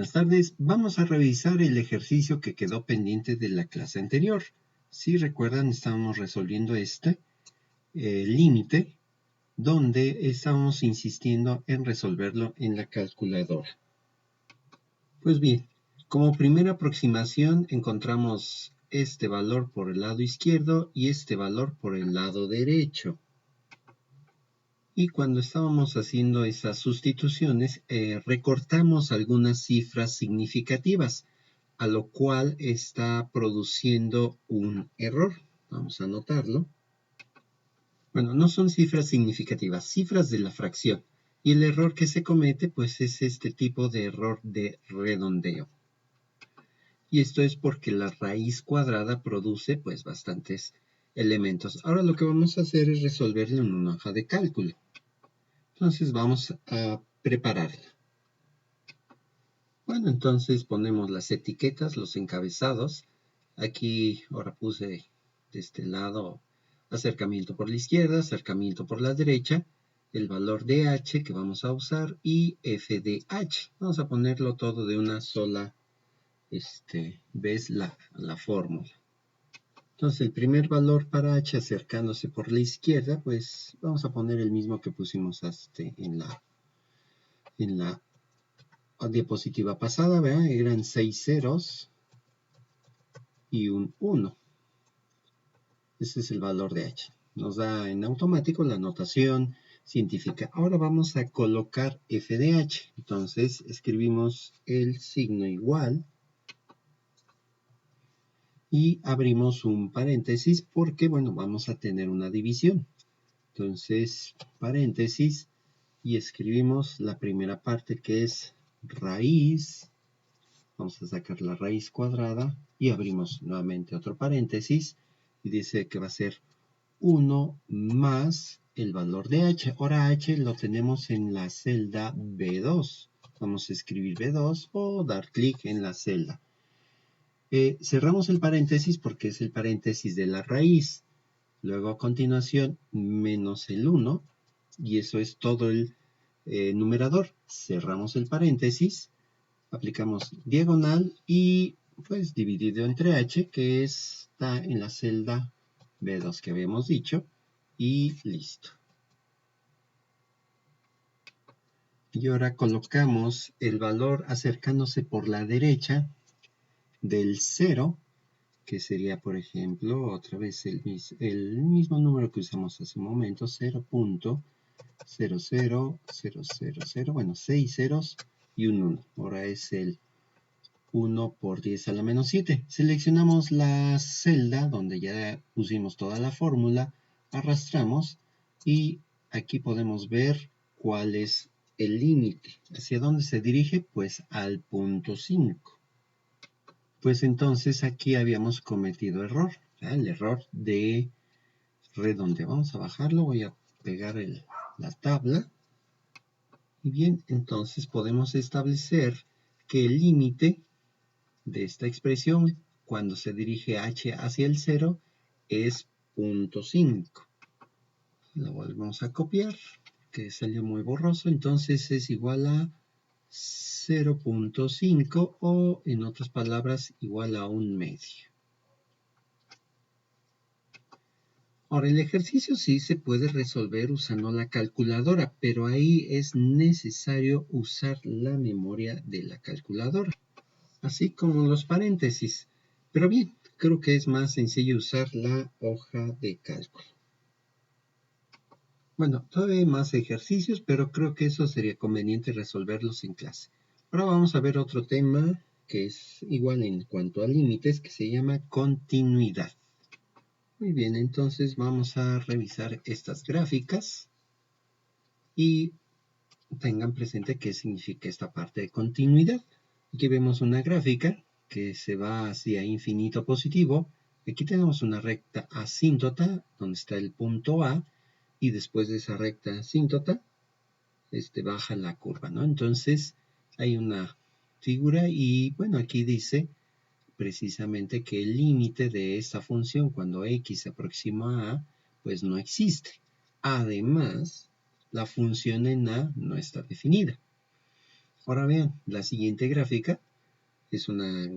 Buenas tardes, vamos a revisar el ejercicio que quedó pendiente de la clase anterior. Si recuerdan, estábamos resolviendo este límite donde estábamos insistiendo en resolverlo en la calculadora. Pues bien, como primera aproximación encontramos este valor por el lado izquierdo y este valor por el lado derecho. Y cuando estábamos haciendo esas sustituciones, recortamos algunas cifras significativas, a lo cual está produciendo un error. Vamos a anotarlo. Bueno, no son cifras significativas, cifras de la fracción. Y el error que se comete, pues es este tipo de error de redondeo. Y esto es porque la raíz cuadrada produce, pues, bastantes elementos. Ahora lo que vamos a hacer es resolverlo en una hoja de cálculo. Entonces vamos a prepararla. Bueno, entonces ponemos las etiquetas, los encabezados. Aquí ahora puse de este lado acercamiento por la izquierda, acercamiento por la derecha, el valor de h que vamos a usar y f de h. Vamos a ponerlo todo de una sola vez la fórmula. Entonces el primer valor para h acercándose por la izquierda, pues vamos a poner el mismo que pusimos en la diapositiva pasada, ¿verdad? Eran 6 ceros y un 1. Ese es el valor de h. Nos da en automático la notación científica. Ahora vamos a colocar f de h. Entonces escribimos el signo igual y abrimos un paréntesis porque, bueno, vamos a tener una división. Entonces, paréntesis y escribimos la primera parte que es raíz. Vamos a sacar la raíz cuadrada y abrimos nuevamente otro paréntesis y dice que va a ser 1 más el valor de h. Ahora h lo tenemos en la celda B2. Vamos a escribir B2 o dar clic en la celda. Cerramos el paréntesis porque es el paréntesis de la raíz. Luego a continuación menos el 1 y eso es todo el numerador. Cerramos el paréntesis, aplicamos diagonal y pues dividido entre h que está en la celda B2 que habíamos dicho y listo. Y ahora colocamos el valor acercándose por la derecha del 0, que sería, por ejemplo, otra vez el mismo número que usamos hace un momento, 0.00000, bueno, 6 ceros y un 1. Ahora es el 1 por 10 a la menos 7. Seleccionamos la celda donde ya pusimos toda la fórmula, arrastramos y aquí podemos ver cuál es el límite. ¿Hacia dónde se dirige? Pues al punto 5. Pues entonces aquí habíamos cometido error, el error de redondeo. Vamos a bajarlo, voy a pegar la tabla. Y bien, entonces podemos establecer que el límite de esta expresión cuando se dirige h hacia el 0 es 0.5. Lo volvemos a copiar, que salió muy borroso, entonces es igual a 0.5 o en otras palabras igual a 1/2. Ahora el ejercicio sí se puede resolver usando la calculadora, pero ahí es necesario usar la memoria de la calculadora, así como los paréntesis. Pero bien, creo que es más sencillo usar la hoja de cálculo. Bueno, todavía hay más ejercicios, pero creo que eso sería conveniente resolverlos en clase. Ahora vamos a ver otro tema que es igual en cuanto a límites, que se llama continuidad. Muy bien, entonces vamos a revisar estas gráficas y tengan presente qué significa esta parte de continuidad. Aquí vemos una gráfica que se va hacia infinito positivo. Aquí tenemos una recta asíntota donde está el punto A y después de esa recta asíntota baja la curva, ¿no? Entonces hay una figura y bueno, aquí dice precisamente que el límite de esta función cuando x se aproxima a A pues no existe. Además, la función en A no está definida. Ahora vean, la siguiente gráfica es una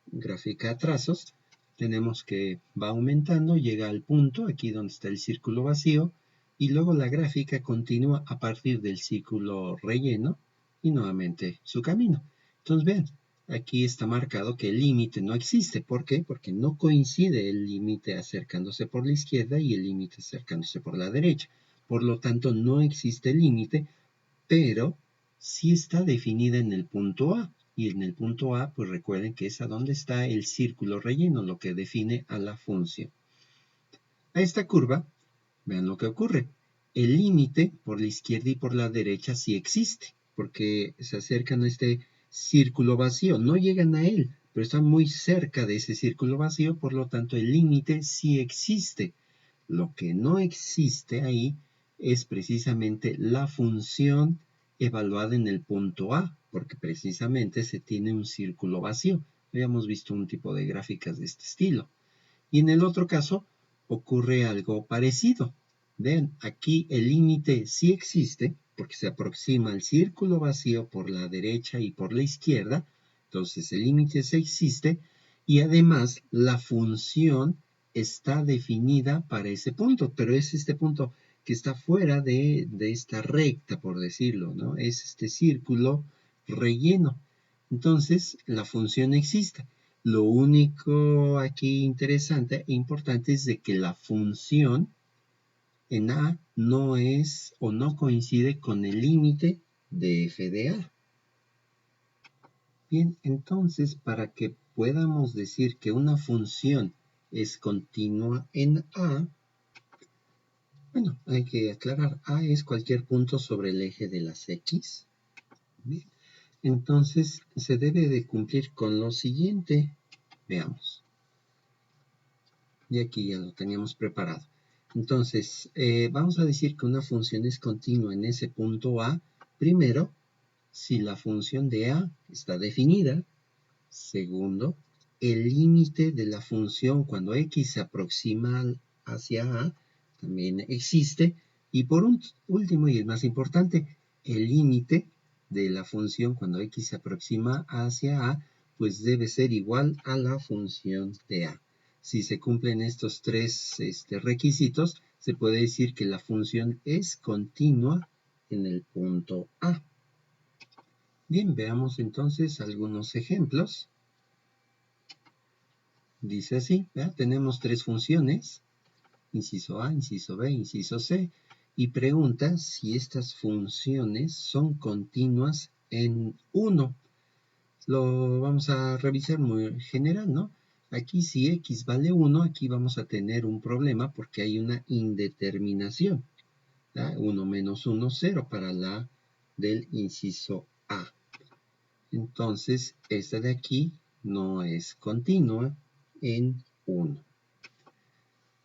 gráfica a trazos. Tenemos que va aumentando, llega al punto, aquí donde está el círculo vacío, y luego la gráfica continúa a partir del círculo relleno y nuevamente su camino. Entonces vean, aquí está marcado que el límite no existe. ¿Por qué? Porque no coincide el límite acercándose por la izquierda y el límite acercándose por la derecha. Por lo tanto, no existe límite, pero sí está definida en el punto A. Y en el punto A, pues recuerden que es a donde está el círculo relleno, lo que define a la función. A esta curva, vean lo que ocurre. El límite por la izquierda y por la derecha sí existe, porque se acercan a este círculo vacío. No llegan a él, pero están muy cerca de ese círculo vacío, por lo tanto el límite sí existe. Lo que no existe ahí es precisamente la función evaluada en el punto A, porque precisamente se tiene un círculo vacío. Habíamos visto un tipo de gráficas de este estilo. Y en el otro caso ocurre algo parecido. Ven, aquí el límite sí existe, porque se aproxima al círculo vacío por la derecha y por la izquierda. Entonces el límite sí existe y además la función está definida para ese punto, pero es este punto que está fuera de esta recta, por decirlo, ¿no? Es este círculo relleno. Entonces la función existe. Lo único aquí interesante e importante es de que la función en A no es o no coincide con el límite de f de A. Bien, entonces para que podamos decir que una función es continua en A, bueno, hay que aclarar, A es cualquier punto sobre el eje de las X. Bien, entonces se debe de cumplir con lo siguiente. Veamos. Y aquí ya lo teníamos preparado. Entonces, vamos a decir que una función es continua en ese punto A. Primero, si la función de A está definida. Segundo, el límite de la función cuando X se aproxima hacia A también existe. Y por último, y el más importante, el límite de la función cuando X se aproxima hacia A, pues debe ser igual a la función de A. Si se cumplen estos tres requisitos, se puede decir que la función es continua en el punto A. Bien, veamos entonces algunos ejemplos. Dice así, ¿verdad? Tenemos tres funciones, inciso A, inciso B, inciso C, y pregunta si estas funciones son continuas en 1. Lo vamos a revisar muy general, ¿no? Aquí si X vale 1, aquí vamos a tener un problema porque hay una indeterminación. 1 menos 1, 0 para la del inciso A. Entonces, esta de aquí no es continua en 1.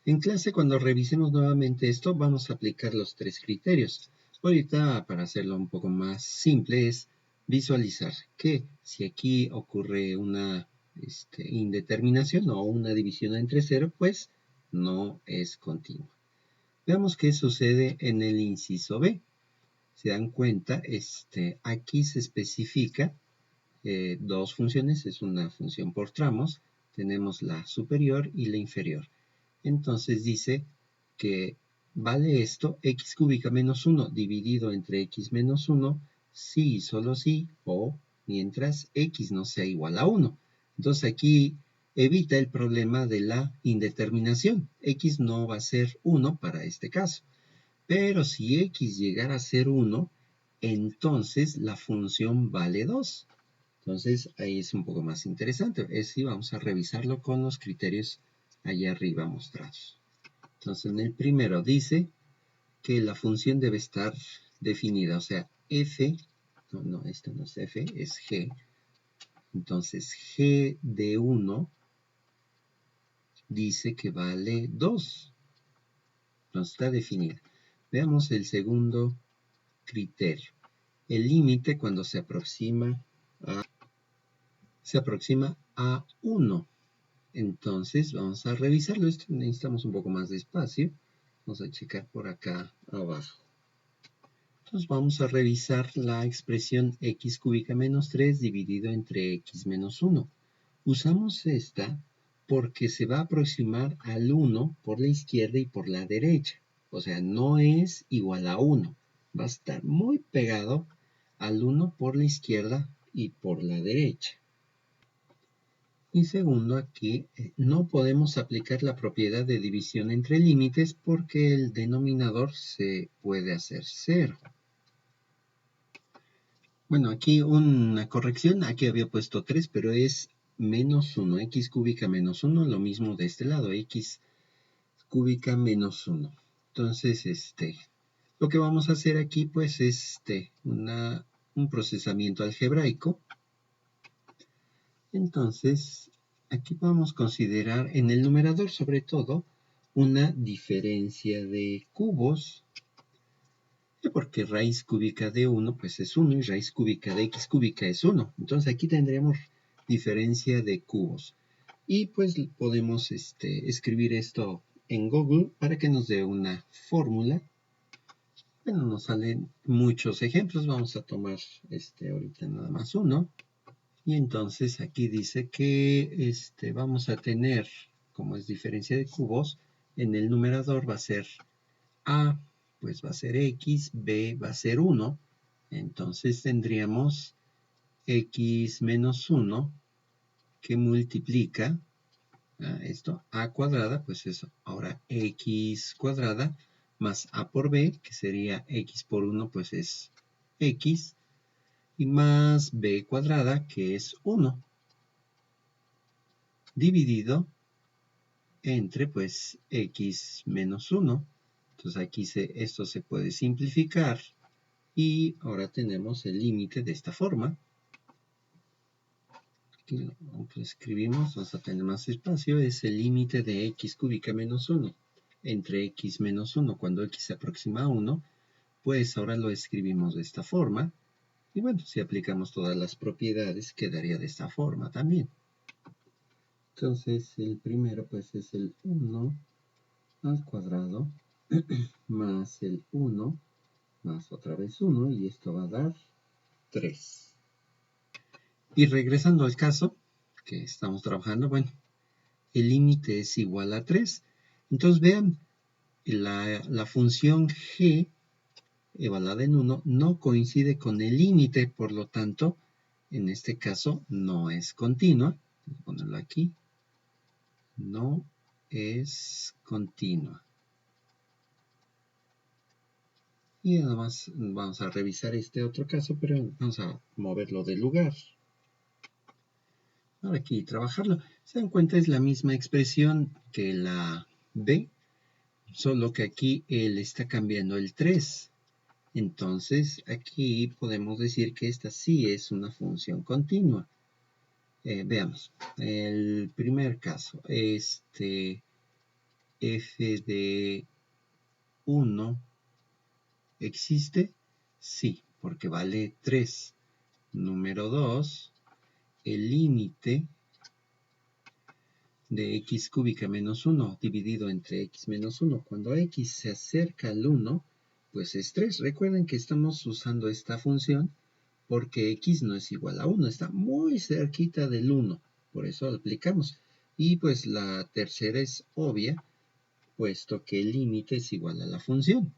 En clase, cuando revisemos nuevamente esto, vamos a aplicar los tres criterios. Ahorita, para hacerlo un poco más simple, es visualizar que si aquí ocurre una indeterminación o una división entre 0, pues no es continua. Veamos qué sucede en el inciso B. Se dan cuenta, aquí se especifica dos funciones, es una función por tramos, tenemos la superior y la inferior. Entonces dice que vale esto x cúbica menos 1 dividido entre x menos 1 si y solo si o mientras x no sea igual a 1. Entonces aquí evita el problema de la indeterminación. X no va a ser 1 para este caso. Pero si x llegara a ser 1, entonces la función vale 2. Entonces ahí es un poco más interesante. Sí, vamos a revisarlo con los criterios allá arriba mostrados. Entonces en el primero dice que la función debe estar definida, o sea, f, esto no es f, es g. Entonces g de 1 dice que vale 2. Entonces está definida. Veamos el segundo criterio. El límite cuando se aproxima a 1. Entonces vamos a revisarlo. Esto necesitamos un poco más de espacio. Vamos a checar por acá abajo. Entonces vamos a revisar la expresión x cúbica menos 3 dividido entre x menos 1. Usamos esta porque se va a aproximar al 1 por la izquierda y por la derecha. O sea, no es igual a 1. Va a estar muy pegado al 1 por la izquierda y por la derecha. Y segundo, aquí no podemos aplicar la propiedad de división entre límites porque el denominador se puede hacer 0. Bueno, aquí una corrección. Aquí había puesto 3, pero es menos 1. X cúbica menos 1, lo mismo de este lado. X cúbica menos 1. Entonces, lo que vamos a hacer aquí, pues, es un procesamiento algebraico. Entonces, aquí podemos considerar en el numerador, sobre todo, una diferencia de cubos, porque raíz cúbica de 1 pues es 1 y raíz cúbica de x cúbica es 1. Entonces aquí tendremos diferencia de cubos. Y pues podemos escribir esto en Google para que nos dé una fórmula. Bueno, nos salen muchos ejemplos. Vamos a tomar ahorita nada más uno. Y entonces aquí dice que vamos a tener, como es diferencia de cubos, en el numerador va a ser a, pues va a ser x, b va a ser 1. Entonces tendríamos x menos 1 que multiplica esto, a cuadrada, pues eso, ahora x cuadrada más a por b, que sería x por 1, pues es x, y más b cuadrada, que es 1, dividido entre, pues, x menos 1. Entonces aquí esto se puede simplificar, y ahora tenemos el límite de esta forma. Aquí lo escribimos, vamos a tener más espacio, es el límite de x cúbica menos 1 entre x menos 1. Cuando x se aproxima a 1, pues ahora lo escribimos de esta forma. Y bueno, si aplicamos todas las propiedades, quedaría de esta forma también. Entonces, el primero pues es el 1 al cuadrado más el 1 más otra vez 1, y esto va a dar 3. Y regresando al caso que estamos trabajando, bueno, el límite es igual a 3. Entonces vean, la función g evaluada en 1 no coincide con el límite, por lo tanto, en este caso no es continua. Voy a ponerlo aquí. No es continua. Y además vamos a revisar este otro caso, pero vamos a moverlo de lugar. Ahora aquí trabajarlo. Se dan cuenta, es la misma expresión que la b, solo que aquí le está cambiando el 3. Entonces aquí podemos decir que esta sí es una función continua. Veamos, el primer caso, f de 1 existe, sí, porque vale 3. Número 2, el límite de x cúbica menos 1 dividido entre x menos 1, cuando x se acerca al 1, pues es 3. Recuerden que estamos usando esta función porque x no es igual a 1, está muy cerquita del 1, por eso lo aplicamos. Y pues la tercera es obvia, puesto que el límite es igual a la función.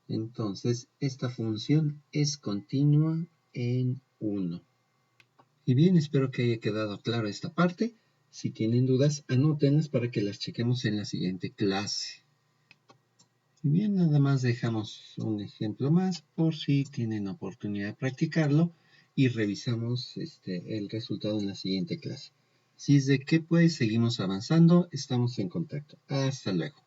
Entonces, esta función es continua en 1. Y bien, espero que haya quedado claro esta parte. Si tienen dudas, anótenlas para que las chequemos en la siguiente clase. Y bien, nada más dejamos un ejemplo más por si tienen oportunidad de practicarlo y revisamos el resultado en la siguiente clase. Si es de que pues seguimos avanzando, estamos en contacto. Hasta luego.